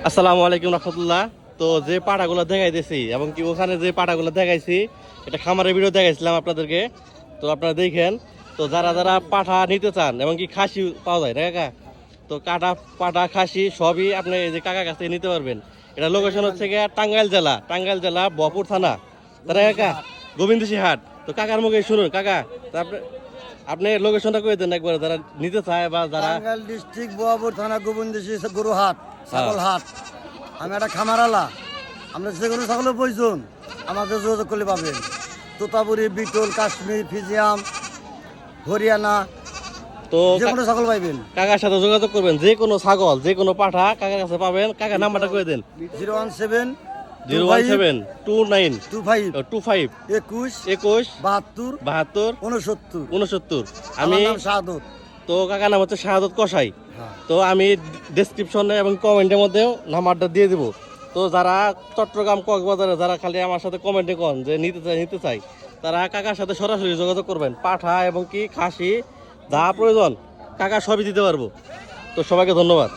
আসসালামু আলাইকুম রহমতুল্লাহ। তো যে পাঠাগুলো দেখাইতেছি এবং কি ওখানে যে পাঠাগুলো দেখাইছি এটা খামারের ভিডিও দেখাইছিলাম আপনাদেরকে। তো আপনারা দেখেন। তো যারা যারা পাঠা নিতে চান এবং কি খাসি পাওয়া যায় না কাকা, তো কাটা পাঠা খাসি সবই আপনি এই যে কাকা কাছ থেকে নিতে পারবেন। এটা লোকেশন হচ্ছে গিয়ে টাঙ্গাইল জেলা বহপুর থানা, তারা কাকা গোবিন্দসি হাট। তো কাকার মুখে শুনুন কাকা, তারপরে আপনি লোকেশনটা করে দেন একবার, যারা নিতে চায় বা যারা। টাঙ্গাইল ডিস্ট্রিক্ট বোয়াপুর থানা গোবিন্দসি গরুহাট ছাগল হ্যাঁ। হাট। আমি একটা খামারালা, আমরা যে কোনো ছাগলের প্রয়োজন আমাদের যোগাযোগ করলে পাবেন। তোতাপুরি, বিটল, কাশ্মীর, ফিজিয়াম, হরিয়ানা, তো যে কোনো ছাগল পাইবেন। কাকার সাথে যোগাযোগ করবেন, যে কোনো ছাগল যে কোনো পাঠা কাকার কাছে পাবেন। কাকার নাম্বারটা করে দেন। 017 01729 25 21 21 72 72 69। 69। আমি আমি নাম শাহাদত। তো কাকার নাম হচ্ছে শাহাদত কসাই। হ্যাঁ। তো আমি ডেসক্রিপশনে এবং কমেন্টের মধ্যেও নাম্বারটা দিয়ে দিব। তো যারা চট্টগ্রাম কক্সবাজারে যারা খালি আমার সাথে কমেন্টে কন যে নিতে চাই তারা কাকার সাথে সরাসরি যোগাযোগ করবেন। পাঠা এবং কি খাসি যা প্রয়োজন কাকা সবই দিতে পারবো। তো সবাইকে ধন্যবাদ।